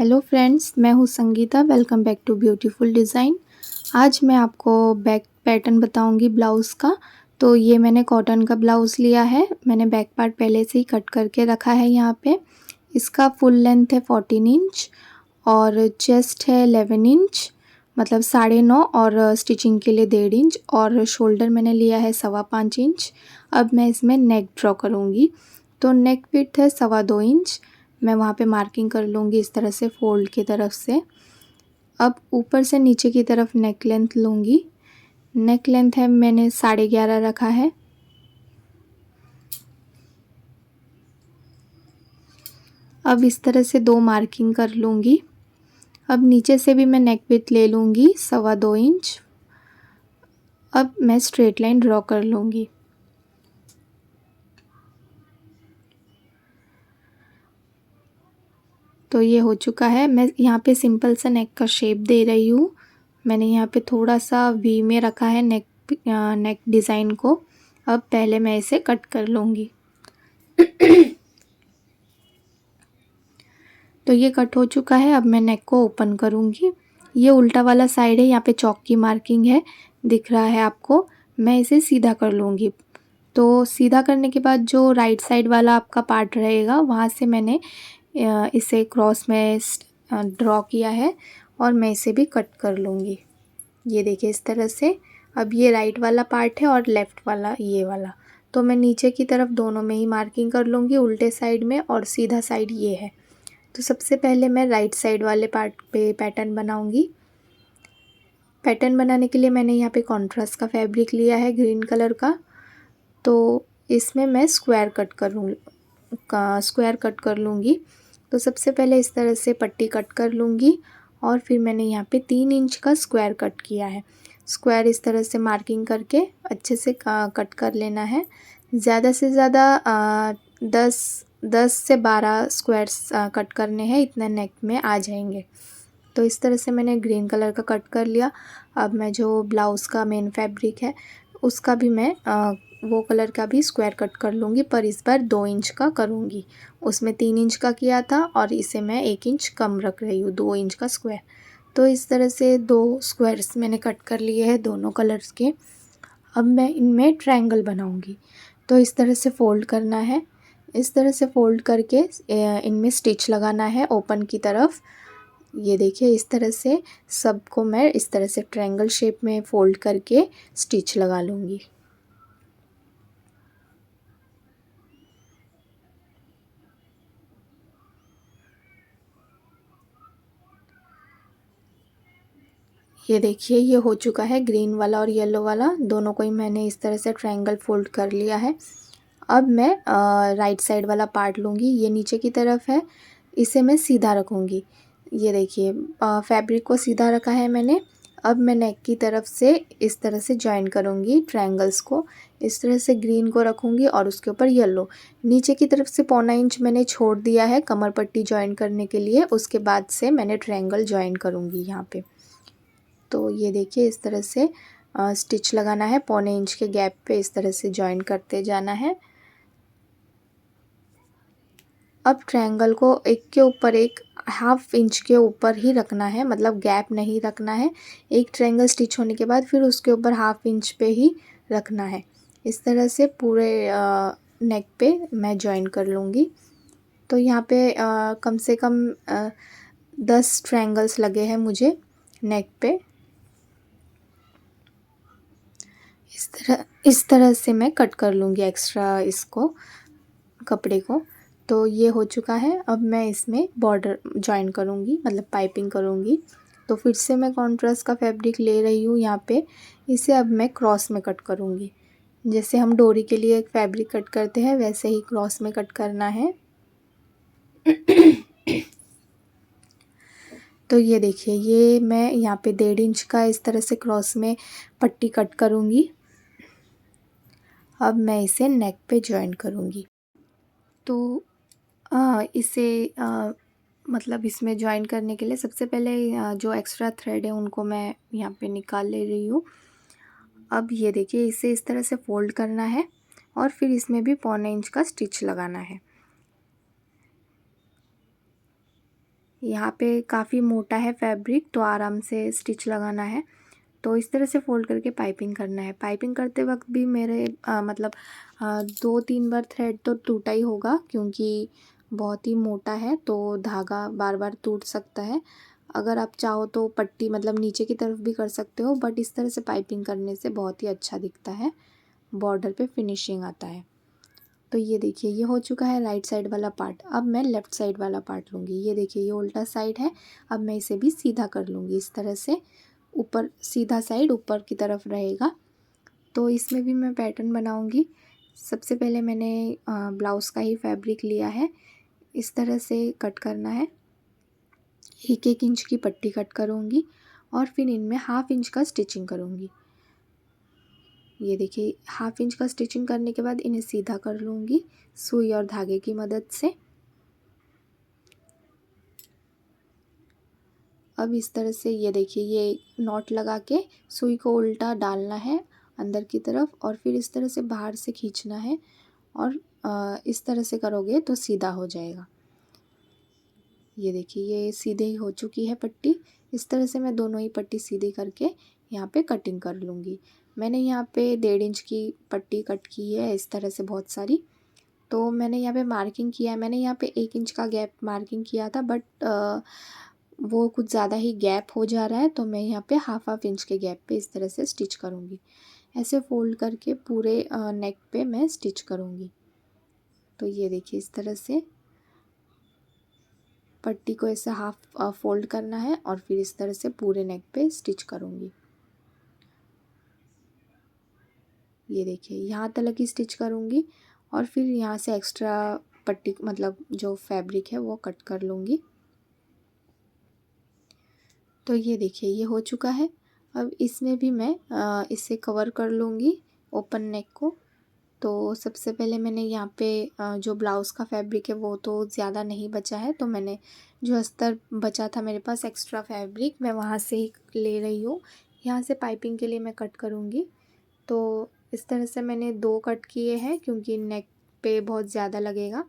Hello friends, मैं हूँ Sangeeta. Welcome back to beautiful design. आज मैं आपको बैक पैटर्न बताऊंगी ब्लाउज़ का। तो ये मैंने कॉटन का ब्लाउज़ लिया है। मैंने बैक पार्ट पहले से ही कट करके रखा है यहाँ पे। इसका फुल लेंथ है 14 इंच और चेस्ट है 11 इंच, मतलब 9.5, और स्टिचिंग के लिए 1.5 इंच, और शोल्डर मैंने लिया है 5.25 इंच। अब मैं इसमें नेक ड्रॉ करूँगी। तो नेक विड्थ है 2.25 इंच। मैं वहाँ पे मार्किंग कर लूँगी इस तरह से फोल्ड की तरफ से। अब ऊपर से नीचे की तरफ नेक लेंथ लूँगी। नेक लेंथ है मैंने 11.5 रखा है। अब इस तरह से 2 मार्किंग कर लूँगी। अब नीचे से भी मैं नेक विड्थ ले लूँगी 2.25 इंच। अब मैं स्ट्रेट लाइन ड्रॉ कर लूँगी। तो ये हो चुका है। मैं यहाँ पे सिंपल सा नेक का शेप दे रही हूँ। मैंने यहाँ पे थोड़ा सा वी में रखा है नेक डिज़ाइन को। अब पहले मैं इसे कट कर लूँगी। तो ये कट हो चुका है। अब मैं नेक को ओपन करूँगी। ये उल्टा वाला साइड है, यहाँ पे चौक की मार्किंग है, दिख रहा है आपको। मैं इसे सीधा कर लूँगी। तो सीधा करने के बाद जो राइट साइड वाला आपका पार्ट रहेगा, वहाँ से मैंने इसे क्रॉस में ड्रॉ किया है और मैं इसे भी कट कर लूँगी। ये देखिए इस तरह से। अब ये राइट वाला पार्ट है और लेफ़्ट वाला ये वाला। तो मैं नीचे की तरफ दोनों में ही मार्किंग कर लूँगी, उल्टे साइड में और सीधा साइड ये है। तो सबसे पहले मैं राइट साइड वाले पार्ट पे पैटर्न बनाऊँगी। पैटर्न बनाने के लिए मैंने यहाँ पे कॉन्ट्रास्ट का फैब्रिक लिया है ग्रीन कलर का। तो इसमें मैं स्क्वायर कट कर लूँगी। तो सबसे पहले इस तरह से पट्टी कट कर लूँगी और फिर मैंने यहाँ पे 3 इंच का स्क्वायर कट किया है। स्क्वायर इस तरह से मार्किंग करके अच्छे से कट कर लेना है। ज़्यादा से ज़्यादा 10 से 12 स्क्वायर्स कट करने हैं, इतना नेक में आ जाएंगे। तो इस तरह से मैंने ग्रीन कलर का कट कर लिया। अब मैं जो ब्लाउज़ का मेन फैब्रिक है उसका भी मैं वो कलर का भी स्क्वायर कट कर लूँगी, पर इस बार 2 इंच का करूँगी। उसमें 3 इंच का किया था और इसे मैं 1 इंच कम रख रही हूँ, 2 इंच का स्क्वायर। तो इस तरह से 2 स्क्वायर्स मैंने कट कर लिए हैं दोनों कलर्स के। अब मैं इनमें ट्रायंगल बनाऊँगी। तो इस तरह से फ़ोल्ड करना है। इस तरह से फ़ोल्ड करके इनमें स्टिच लगाना है ओपन की तरफ। ये देखिए इस तरह से सबको मैं इस तरह से ट्रायंगल शेप में फ़ोल्ड करके स्टिच लगा लूँगी। ये देखिए ये हो चुका है। ग्रीन वाला और येलो वाला दोनों को ही मैंने इस तरह से ट्रायंगल फ़ोल्ड कर लिया है। अब मैं राइट साइड वाला पार्ट लूँगी। ये नीचे की तरफ है, इसे मैं सीधा रखूँगी। ये देखिए फैब्रिक को सीधा रखा है मैंने। अब मैं नेक की तरफ से इस तरह से जॉइन करूँगी ट्रायंगल्स को। इस तरह से ग्रीन को रखूँगी और उसके ऊपर येलो। नीचे की तरफ से 1.25 इंच मैंने छोड़ दिया है कमर पट्टी जॉइन करने के लिए। उसके बाद से मैंने ट्रायंगल जॉइन करूँगी यहाँ पे। तो ये देखिए इस तरह से स्टिच लगाना है। 1.25 इंच के गैप पे इस तरह से जॉइन करते जाना है। अब ट्रायंगल को एक के ऊपर एक 1/2 इंच के ऊपर ही रखना है, मतलब गैप नहीं रखना है। एक ट्रायंगल स्टिच होने के बाद फिर उसके ऊपर 1/2 इंच पे ही रखना है। इस तरह से पूरे नेक पे मैं जॉइन कर लूँगी। तो यहाँ पे कम से कम 10 ट्रायंगल्स लगे हैं मुझे नेक पे। इस तरह से मैं कट कर लूँगी एक्स्ट्रा इसको, कपड़े को। तो ये हो चुका है। अब मैं इसमें बॉर्डर जॉइन करूँगी, मतलब पाइपिंग करूँगी। तो फिर से मैं कॉन्ट्रास्ट का फैब्रिक ले रही हूँ यहाँ पे। इसे अब मैं क्रॉस में कट करूँगी। जैसे हम डोरी के लिए एक फैब्रिक कट करते हैं वैसे ही क्रॉस में कट करना है। तो ये देखिए ये मैं यहाँ पे 1.5 इंच का इस तरह से क्रॉस में पट्टी कट करूँगी। अब मैं इसे नेक पे जॉइन करूँगी। तो इसे मतलब इसमें जॉइन करने के लिए सबसे पहले जो एक्स्ट्रा थ्रेड है उनको मैं यहाँ पे निकाल ले रही हूँ। अब ये देखिए इसे इस तरह से फ़ोल्ड करना है और फिर इसमें भी 1.25 इंच का स्टिच लगाना है। यहाँ पे काफ़ी मोटा है फैब्रिक, तो आराम से स्टिच लगाना है। तो इस तरह से फ़ोल्ड करके पाइपिंग करना है। पाइपिंग करते वक्त भी मेरे मतलब 2-3 बार थ्रेड तो टूटा ही होगा, क्योंकि बहुत ही मोटा है तो धागा बार बार टूट सकता है। अगर आप चाहो तो पट्टी मतलब नीचे की तरफ भी कर सकते हो, बट इस तरह से पाइपिंग करने से बहुत ही अच्छा दिखता है, बॉर्डर पे फिनिशिंग आता है। तो ये देखिए ये हो चुका है राइट साइड वाला पार्ट। अब मैं लेफ़्ट साइड वाला पार्ट लूँगी। ये देखिए ये उल्टा साइड है। अब मैं इसे भी सीधा कर लूँगी इस तरह से, ऊपर सीधा साइड ऊपर की तरफ रहेगा। तो इसमें भी मैं पैटर्न बनाऊँगी। सबसे पहले मैंने ब्लाउज़ का ही फैब्रिक लिया है। इस तरह से कट करना है। 1-1 इंच की पट्टी कट करूँगी और फिर इनमें हाफ इंच का स्टिचिंग करूँगी। ये देखिए हाफ इंच का स्टिचिंग करने के बाद इन्हें सीधा कर लूँगी सुई और धागे की मदद से। अब इस तरह से ये देखिए ये नॉट लगा के सुई को उल्टा डालना है अंदर की तरफ, और फिर इस तरह से बाहर से खींचना है, और इस तरह से करोगे तो सीधा हो जाएगा। ये देखिए ये सीधे ही हो चुकी है पट्टी। इस तरह से मैं दोनों ही पट्टी सीधी करके यहाँ पे कटिंग कर लूँगी। मैंने यहाँ पे 1.5 इंच की पट्टी कट की है इस तरह से बहुत सारी। तो मैंने यहाँ पे मार्किंग किया है। मैंने यहाँ पे 1 इंच का गैप मार्किंग किया था, बट वो कुछ ज़्यादा ही गैप हो जा रहा है, तो मैं यहाँ पे हाफ इंच के गैप पे इस तरह से स्टिच करूँगी। ऐसे फ़ोल्ड करके पूरे नेक पे मैं स्टिच करूँगी। तो ये देखिए इस तरह से पट्टी को ऐसे हाफ फोल्ड करना है और फिर इस तरह से पूरे नेक पे स्टिच करूँगी। ये देखिए यहाँ तक ही स्टिच करूँगी और फिर यहाँ से एक्स्ट्रा पट्टी मतलब जो फैब्रिक है वो कट कर लूँगी। तो ये देखिए ये हो चुका है। अब इसमें भी मैं इसे कवर कर लूँगी ओपन नेक को। तो सबसे पहले मैंने यहाँ पे जो ब्लाउज़ का फैब्रिक है वो तो ज़्यादा नहीं बचा है, तो मैंने जो अस्तर बचा था मेरे पास एक्स्ट्रा फैब्रिक, मैं वहाँ से ही ले रही हूँ। यहाँ से पाइपिंग के लिए मैं कट करूँगी। तो इस तरह से मैंने 2 कट किए हैं, क्योंकि नेक पे बहुत ज़्यादा लगेगा।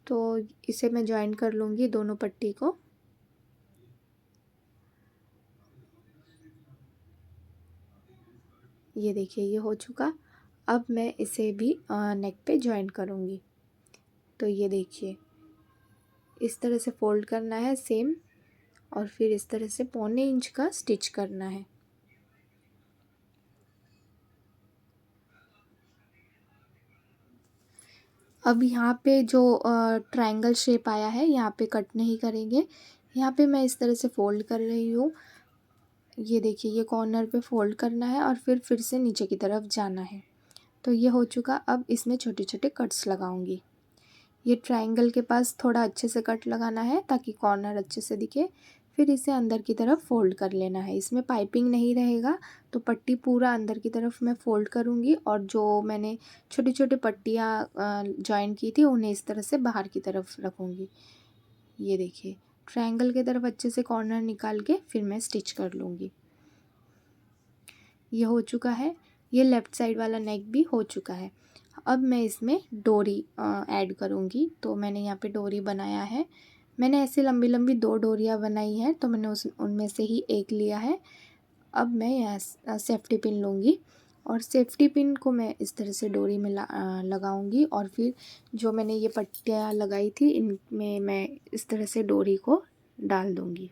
तो इसे मैं जॉइन कर लूँगी दोनों पट्टी को। ये देखिए ये हो चुका। अब मैं इसे भी नेक पे जॉइन करूँगी। तो ये देखिए इस तरह से फ़ोल्ड करना है सेम, और फिर इस तरह से 1.25 इंच का स्टिच करना है। अब यहाँ पे जो ट्रायंगल शेप आया है यहाँ पे कट नहीं करेंगे। यहाँ पे मैं इस तरह से फ़ोल्ड कर रही हूँ। ये देखिए ये कॉर्नर पे फ़ोल्ड करना है और फिर से नीचे की तरफ जाना है। तो ये हो चुका। अब इसमें छोटे छोटे कट्स लगाऊंगी। ये ट्रायंगल के पास थोड़ा अच्छे से कट लगाना है ताकि कॉर्नर अच्छे से दिखे। फिर इसे अंदर की तरफ फ़ोल्ड कर लेना है। इसमें पाइपिंग नहीं रहेगा, तो पट्टी पूरा अंदर की तरफ मैं फ़ोल्ड करूँगी, और जो मैंने छोटी छोटी पट्टियाँ जॉइन की थी उन्हें इस तरह से बाहर की तरफ रखूँगी। ये देखिए ट्रायंगल की तरफ अच्छे से कॉर्नर निकाल के फिर मैं स्टिच कर लूँगी। ये हो चुका है। ये लेफ़्ट साइड वाला नेक भी हो चुका है। अब मैं इसमें डोरी ऐड करूँगी। तो मैंने यहाँ पे डोरी बनाया है। मैंने ऐसे लंबी लंबी 2 डोरियाँ बनाई हैं, तो मैंने उनमें से ही एक लिया है। अब मैं यहाँ सेफ्टी पिन लूँगी, और सेफ्टी पिन को मैं इस तरह से डोरी में लगाऊँगी, और फिर जो मैंने ये पट्टियाँ लगाई थी इनमें मैं इस तरह से डोरी को डाल दूँगी।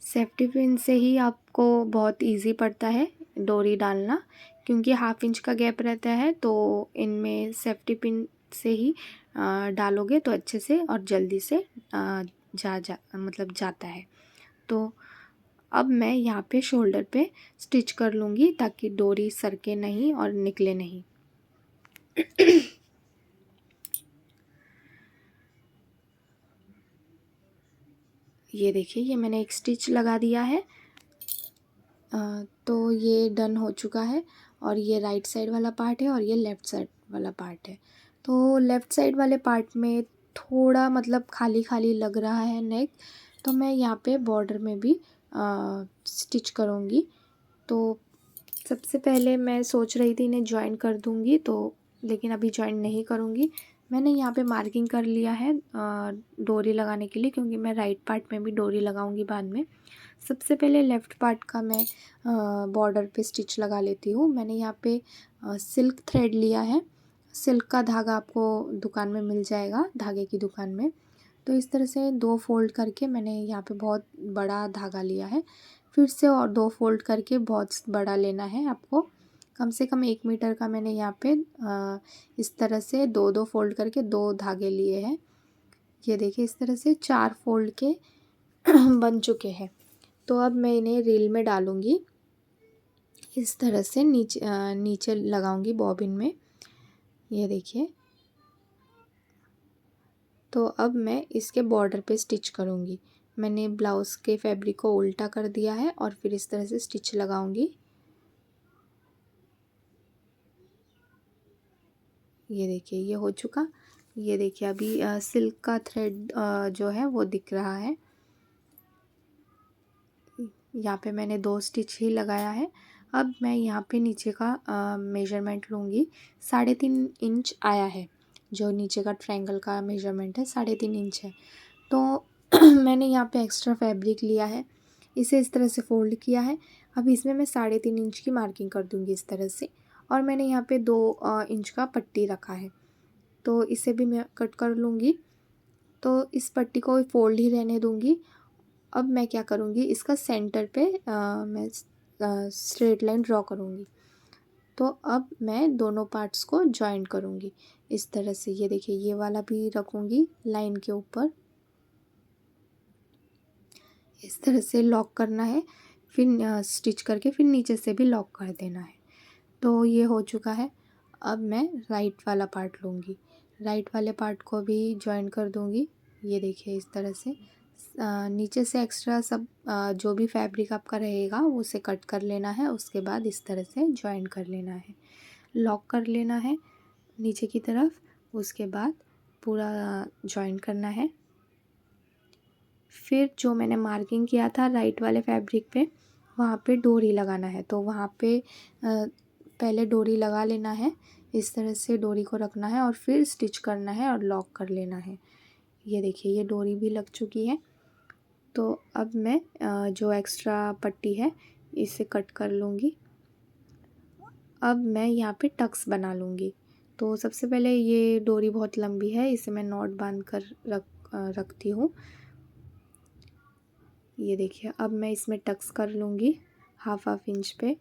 सेफ्टी पिन से ही आपको बहुत इजी पड़ता है डोरी डालना, क्योंकि हाफ इंच का गैप रहता है, तो इनमें सेफ्टी पिन से ही डालोगे तो अच्छे से और जल्दी से मतलब जाता है। तो अब मैं यहाँ पे शोल्डर पे स्टिच कर लूँगी ताकि डोरी सरके नहीं और निकले नहीं। ये देखिए ये मैंने एक स्टिच लगा दिया है। तो ये डन हो चुका है, और ये राइट साइड वाला पार्ट है और ये लेफ़्ट साइड वाला पार्ट है। तो लेफ़्ट साइड वाले पार्ट में थोड़ा मतलब खाली खाली लग रहा है नेक, तो मैं यहाँ पे बॉर्डर में भी स्टिच करूँगी। तो सबसे पहले मैं सोच रही थी इन्हें जॉइन कर दूँगी, तो लेकिन अभी जॉइन नहीं करूँगी। मैंने यहाँ पे मार्किंग कर लिया है डोरी लगाने के लिए, क्योंकि मैं राइट पार्ट में भी डोरी लगाऊंगी बाद में। सबसे पहले लेफ़्ट पार्ट का मैं बॉर्डर पे स्टिच लगा लेती हूँ। मैंने यहाँ पे सिल्क थ्रेड लिया है। सिल्क का धागा आपको दुकान में मिल जाएगा, धागे की दुकान में। तो इस तरह से 2 फोल्ड करके मैंने यहाँ पे बहुत बड़ा धागा लिया है। फिर से और 2 फोल्ड करके बहुत बड़ा लेना है आपको। कम से कम 1 मीटर का मैंने यहाँ पे इस तरह से 2-2 फोल्ड करके 2 धागे लिए हैं। ये देखिए इस तरह से 4 फोल्ड के बन चुके हैं। तो अब मैं इन्हें रील में डालूँगी। इस तरह से नीचे लगाऊंगी बॉबिन में। ये देखिए। तो अब मैं इसके बॉर्डर पे स्टिच करूँगी। मैंने ब्लाउज़ के फैब्रिक को उल्टा कर दिया है और फिर इस तरह से स्टिच लगाऊंगी। ये देखिए ये हो चुका। ये देखिए अभी सिल्क का थ्रेड जो है वो दिख रहा है। यहाँ पे मैंने 2 स्टिच ही लगाया है। अब मैं यहाँ पे नीचे का मेजरमेंट लूँगी। 3.5 इंच आया है, जो नीचे का ट्रायंगल का मेजरमेंट है 3.5 इंच है। तो मैंने यहाँ पे एक्स्ट्रा फैब्रिक लिया है, इसे इस तरह से फ़ोल्ड किया है। अब इसमें मैं 3.5 इंच की मार्किंग कर दूँगी इस तरह से। और मैंने यहाँ पे 2 इंच का पट्टी रखा है, तो इसे भी मैं कट कर लूँगी। तो इस पट्टी को फ़ोल्ड ही रहने दूँगी। अब मैं क्या करूँगी, इसका सेंटर पे मैं स्ट्रेट लाइन ड्रॉ करूँगी। तो अब मैं दोनों पार्ट्स को जॉइन करूँगी इस तरह से। ये देखिए ये वाला भी रखूँगी लाइन के ऊपर। इस तरह से लॉक करना है, फिर स्टिच करके फिर नीचे से भी लॉक कर देना है। तो ये हो चुका है। अब मैं राइट वाला पार्ट लूँगी, राइट वाले पार्ट को भी जॉइन कर दूँगी। ये देखिए इस तरह से नीचे से एक्स्ट्रा सब जो भी फैब्रिक आपका रहेगा उसे कट कर लेना है। उसके बाद इस तरह से जॉइन कर लेना है, लॉक कर लेना है नीचे की तरफ। उसके बाद पूरा जॉइन करना है। फिर जो मैंने मार्किंग किया था राइट वाले फैब्रिक पे, वहाँ पे डोरी लगाना है। तो वहाँ पे पहले डोरी लगा लेना है। इस तरह से डोरी को रखना है और फिर स्टिच करना है और लॉक कर लेना है। ये देखिए ये डोरी भी लग चुकी है। तो अब मैं जो एक्स्ट्रा पट्टी है इसे कट कर लूँगी। अब मैं यहाँ पे टक्स बना लूँगी। तो सबसे पहले ये डोरी बहुत लंबी है, इसे मैं नॉट बांध कर रखती हूँ। ये देखिए अब मैं इसमें टक्स कर लूँगी हाफ इंच पे।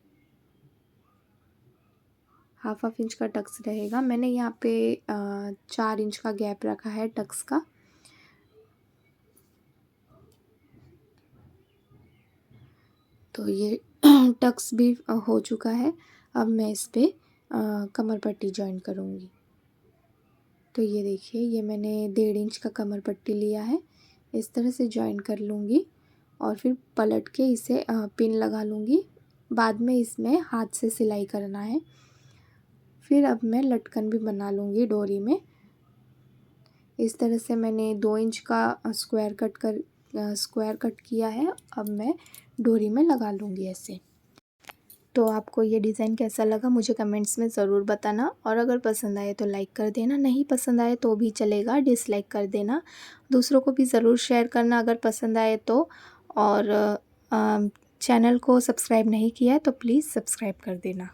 हाफ इंच का टक्स रहेगा। मैंने यहाँ पे 4 इंच का गैप रखा है टक्स का। तो ये टक्स भी हो चुका है। अब मैं इस पे कमर पट्टी जॉइन करूँगी। तो ये देखिए ये मैंने 1.5 इंच का कमर पट्टी लिया है, इस तरह से जॉइन कर लूँगी और फिर पलट के इसे पिन लगा लूँगी। बाद में इसमें हाथ से सिलाई करना है। फिर अब मैं लटकन भी बना लूँगी डोरी में। इस तरह से मैंने 2 इंच का स्क्वायर कट किया है। अब मैं डोरी में लगा लूँगी ऐसे। तो आपको ये डिज़ाइन कैसा लगा मुझे कमेंट्स में ज़रूर बताना, और अगर पसंद आए तो लाइक कर देना, नहीं पसंद आए तो भी चलेगा, डिसलाइक कर देना। दूसरों को भी ज़रूर शेयर करना अगर पसंद आए तो। और चैनल को सब्सक्राइब नहीं किया है तो प्लीज़ सब्सक्राइब कर देना।